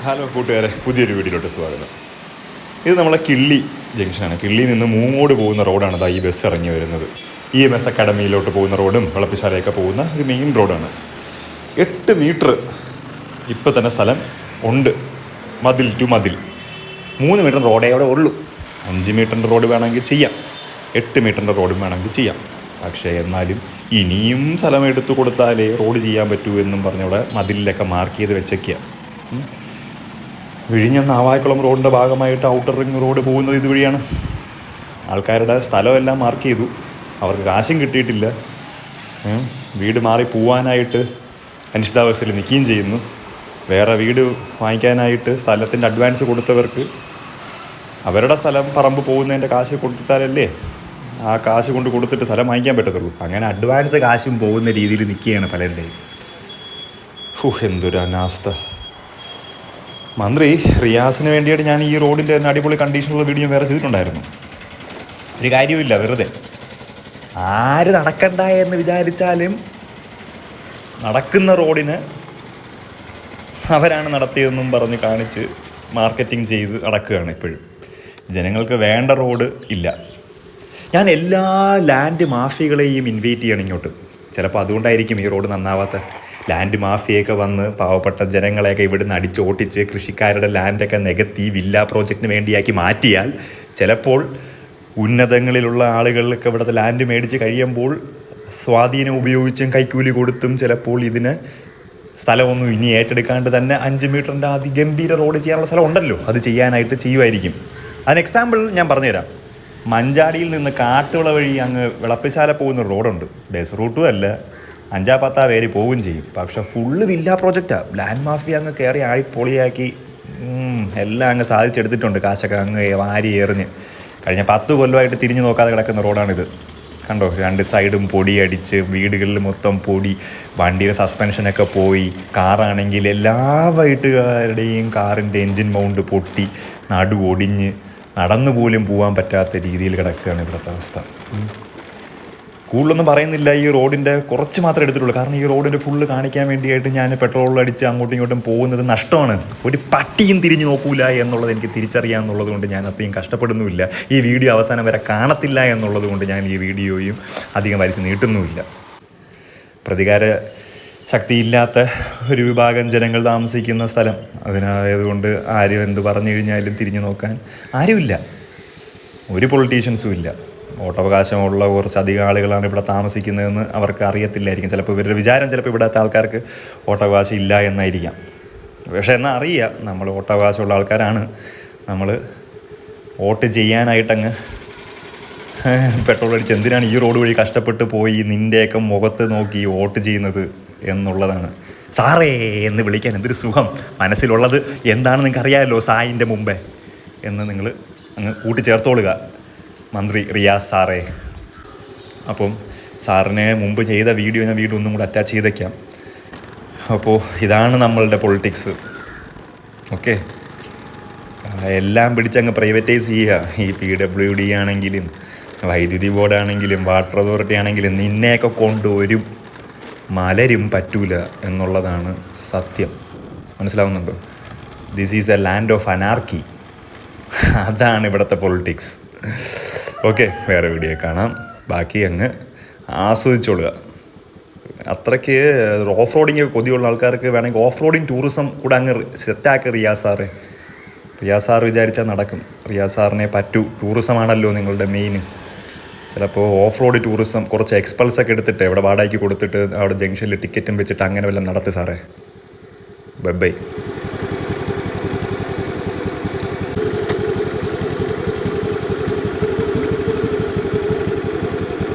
Hello കൂട്ടുകാരെ, പുതിയൊരു വീഡിയോയിലോട്ട് സ്വാഗതം. ഇത് നമ്മളെ കിള്ളി ജംഗ്ഷനാണ്. കിള്ളിയിൽ നിന്ന് മൂങ്ങോട് പോകുന്ന റോഡാണ് ഈ ബസ് ഇറങ്ങി വരുന്നത്. EMS അക്കാഡമിയിലോട്ട് പോകുന്ന റോഡും വിളപ്പിശാലയൊക്കെ പോകുന്ന ഒരു മെയിൻ റോഡാണ്. 8 മീറ്റർ ഇപ്പം തന്നെ സ്ഥലം ഉണ്ട്, മതിൽ ടു മതിൽ. 3 മീറ്റർ റോഡേ അവിടെ ഉള്ളൂ. 5 മീറ്ററിൻ്റെ റോഡ് വേണമെങ്കിൽ ചെയ്യാം, 8 മീറ്ററിൻ്റെ റോഡും വേണമെങ്കിൽ ചെയ്യാം. പക്ഷേ എന്നാലും ഇനിയും സ്ഥലം എടുത്തു കൊടുത്താലേ റോഡ് ചെയ്യാൻ പറ്റൂ എന്നും പറഞ്ഞവിടെ മതിലിലൊക്കെ മാർക്ക് ചെയ്ത് വെച്ചേക്കുക. വിഴിഞ്ഞം നാവായിക്കുളം റോഡിൻ്റെ ഭാഗമായിട്ട് ഔട്ടർ റിംഗ് റോഡ് പോകുന്നത് ഇതുവഴിയാണ്. ആൾക്കാരുടെ സ്ഥലമെല്ലാം മാർക്ക് ചെയ്തു, അവർക്ക് കാശും കിട്ടിയിട്ടില്ല. വീട് മാറി പോവാനായിട്ട് അനിശ്ചിതാവസ്ഥയിൽ നിൽക്കുകയും ചെയ്യുന്നു. വേറെ വീട് വാങ്ങിക്കാനായിട്ട് സ്ഥലത്തിൻ്റെ അഡ്വാൻസ് കൊടുത്തവർക്ക് അവരുടെ സ്ഥലം പറമ്പ് പോകുന്നതിൻ്റെ കാശ് കൊടുത്താലല്ലേ ആ കാശ് കൊണ്ട് കൊടുത്തിട്ട് സ്ഥലം വാങ്ങിക്കാൻ പറ്റത്തുള്ളൂ. അങ്ങനെ അഡ്വാൻസ് കാശും പോകുന്ന രീതിയിൽ നിൽക്കുകയാണ് പലരുടെയും. എന്തൊരു അനാസ്ഥ. മന്ത്രി റിയാസിന് വേണ്ടിയിട്ട് ഞാൻ ഈ റോഡിൻ്റെ അടിപൊളി കണ്ടീഷനുള്ള വീഡിയോ വേറെ ചെയ്തിട്ടുണ്ടായിരുന്നു. ഒരു കാര്യവുമില്ല, വെറുതെ ആര് നടക്കണ്ട എന്ന് വിചാരിച്ചാലും നടക്കുന്ന റോഡിന് അവരാണ് നടത്തിയതെന്നും പറഞ്ഞ് കാണിച്ച് മാർക്കറ്റിംഗ് ചെയ്ത് നടക്കുകയാണ് ഇപ്പോഴും. ജനങ്ങൾക്ക് വേണ്ട റോഡ് ഇല്ല. ഞാൻ എല്ലാ ലാൻഡ് മാഫിയകളെയും ഇൻവൈറ്റ് ചെയ്യണം ഇങ്ങോട്ട്. ചിലപ്പോൾ അതുകൊണ്ടായിരിക്കും ഈ റോഡ് നന്നാവാത്ത. ലാൻഡ് മാഫിയൊക്കെ വന്ന് പാവപ്പെട്ട ജനങ്ങളെയൊക്കെ ഇവിടുന്ന് അടിച്ചോട്ടിച്ച് കൃഷിക്കാരുടെ ലാൻഡൊക്കെ നികത്തി വില്ല പ്രോജക്റ്റിന് വേണ്ടിയാക്കി മാറ്റിയാൽ ചിലപ്പോൾ ഉന്നതങ്ങളിലുള്ള ആളുകൾക്ക് ഇവിടുത്തെ ലാൻഡ് മേടിച്ച് കഴിയുമ്പോൾ സ്വാധീനം ഉപയോഗിച്ചും കൈക്കൂലി കൊടുത്തും ചിലപ്പോൾ ഇതിന് സ്ഥലമൊന്നും ഇനി ഏറ്റെടുക്കാണ്ട് തന്നെ 5 മീറ്ററിൻ്റെ അതിഗംഭീര റോഡ് ചെയ്യാനുള്ള സ്ഥലം ഉണ്ടല്ലോ, അത് ചെയ്യാനായിട്ട് ചെയ്യുമായിരിക്കും. അതിന് എക്സാമ്പിൾ ഞാൻ പറഞ്ഞുതരാം. മഞ്ചാടിയിൽ നിന്ന് കാട്ടുവിള വഴി അങ്ങ് വിളപ്പിശാല പോകുന്ന റോഡുണ്ട്. ബസ് റൂട്ടും അല്ല, 5-10 പേര് പോവുകയും ചെയ്യും. പക്ഷെ ഫുള്ള് വില്ല പ്രോജക്റ്റാണ്. ലാൻഡ് മാഫിയ അങ്ങ് കയറി പൊളിയാക്കി എല്ലാം അങ്ങ് സാധിച്ചെടുത്തിട്ടുണ്ട്. കാശൊക്കെ അങ്ങ് വാരി എറിഞ്ഞ് കഴിഞ്ഞ 10 കൊല്ലമായിട്ട് തിരിഞ്ഞു നോക്കാതെ കിടക്കുന്ന റോഡാണിത്. കണ്ടോ, 2 സൈഡും പൊടിയടിച്ച്, വീടുകളിൽ മൊത്തം പൊടി, വണ്ടിയുടെ സസ്പെൻഷനൊക്കെ പോയി, കാറാണെങ്കിൽ എല്ലാ വീട്ടുകാരുടെയും കാറിൻ്റെ എൻജിൻ മൗണ്ട് പൊട്ടി, നടു ഒടിഞ്ഞ് നടന്നു പോലും പോകാൻ പറ്റാത്ത രീതിയിൽ കിടക്കുകയാണ് ഇവിടുത്തെ അവസ്ഥ. കൂടുതലൊന്നും പറയുന്നില്ല, ഈ റോഡിൻ്റെ കുറച്ച് മാത്രമേ എടുത്തിട്ടുള്ളൂ. കാരണം ഈ റോഡിൻ്റെ ഫുള്ള് കാണിക്കാൻ വേണ്ടിയിട്ട് ഞാൻ പെട്രോൾ അടിച്ച് അങ്ങോട്ടും ഇങ്ങോട്ടും പോകുന്നത് നഷ്ടമാണ്. ഒരു പട്ടിയും തിരിഞ്ഞു നോക്കൂല എന്നുള്ളത് എനിക്ക് തിരിച്ചറിയാമെന്നുള്ളത് കൊണ്ട് ഞാൻ അത്രയും കഷ്ടപ്പെടുന്നുമില്ല. ഈ വീഡിയോ അവസാനം വരെ കാണത്തില്ല എന്നുള്ളത് കൊണ്ട് ഞാൻ ഈ വീഡിയോയും അധികം വലിച്ച് നീട്ടുന്നുമില്ല. പ്രതികാര ശക്തിയില്ലാത്ത ഒരു വിഭാഗം ജനങ്ങൾ താമസിക്കുന്ന സ്ഥലം അതിനായതുകൊണ്ട് ആരും എന്ത് പറഞ്ഞു കഴിഞ്ഞാലും തിരിഞ്ഞു നോക്കാൻ ആരുമില്ല, ഒരു പൊളിറ്റീഷ്യൻസും ഇല്ല. വോട്ടവകാശമുള്ള കുറച്ചധികം ആളുകളാണ് ഇവിടെ താമസിക്കുന്നതെന്ന് അവർക്ക് അറിയത്തില്ലായിരിക്കും. ചിലപ്പോൾ ഇവരുടെ വിചാരം ചിലപ്പോൾ ഇവിടുത്തെ ആൾക്കാർക്ക് വോട്ടവകാശം ഇല്ല എന്നായിരിക്കാം. പക്ഷേ എന്നാൽ അറിയാം, നമ്മൾ വോട്ടവകാശമുള്ള ആൾക്കാരാണ്. നമ്മൾ വോട്ട് ചെയ്യാനായിട്ടങ്ങ് പെട്രോൾ അടിച്ച് എന്തിനാണ് ഈ റോഡ് വഴി കഷ്ടപ്പെട്ട് പോയി നിൻ്റെയൊക്കെ മുഖത്ത് നോക്കി വോട്ട് ചെയ്യുന്നത് എന്നുള്ളതാണ്. സാറേ എന്ന് വിളിക്കാൻ എന്തൊരു സുഖം. മനസ്സിലുള്ളത് എന്താണെന്ന് നിങ്ങൾക്ക് അറിയാമല്ലോ സായിൻ്റെ മുമ്പേ എന്ന് നിങ്ങൾ അങ്ങ് കൂട്ടിച്ചേർത്തോളുക, മന്ത്രി റിയാസ് സാറേ. അപ്പം സാറിനെ മുമ്പ് ചെയ്ത വീഡിയോ ഞാൻ വീഡിയോ ഒന്നും കൂടെ അറ്റാച്ച് ചെയ്തേക്കാം. അപ്പോൾ ഇതാണ് നമ്മളുടെ പൊളിറ്റിക്സ്. ഓക്കെ, എല്ലാം പിടിച്ചങ്ങ് പ്രൈവറ്റൈസ് ചെയ്യുക. ഈ PWD ആണെങ്കിലും വൈദ്യുതി ബോർഡാണെങ്കിലും വാട്ടർ അതോറിറ്റി ആണെങ്കിലും നിന്നെയൊക്കെ കൊണ്ട് ഒരു മലരും പറ്റൂല എന്നുള്ളതാണ് സത്യം. മനസ്സിലാവുന്നുണ്ടോ? This is A land of anarchy. അതാണ് ഇവിടുത്തെ പൊളിറ്റിക്സ്. ഓക്കെ, വേറെ വീഡിയോ കാണാം. ബാക്കി അങ്ങ് ആസ്വദിച്ചോളുക. അത്രയ്ക്ക് ഓഫ് റോഡിങ് കൊതിയുള്ള ആൾക്കാർക്ക് വേണമെങ്കിൽ ഓഫ് റോഡിങ് ടൂറിസം കൂടെ അങ്ങ് സെറ്റാക്കി റിയാസ് സാർ വിചാരിച്ചാൽ നടക്കും. റിയാസ് സാറിനെ പറ്റൂ. ടൂറിസമാണല്ലോ നിങ്ങളുടെ മെയിൻ. ചിലപ്പോൾ ഓഫ് റോഡ് ടൂറിസം കുറച്ച് എക്സ്പൾസൊക്കെ എടുത്തിട്ട് ഇവിടെ വാടകയ്ക്ക് കൊടുത്തിട്ട് അവിടെ ജംഗ്ഷനിൽ ടിക്കറ്റും വെച്ചിട്ട് അങ്ങനെ വല്ലതും നടത്തി സാറേ. ബൈ.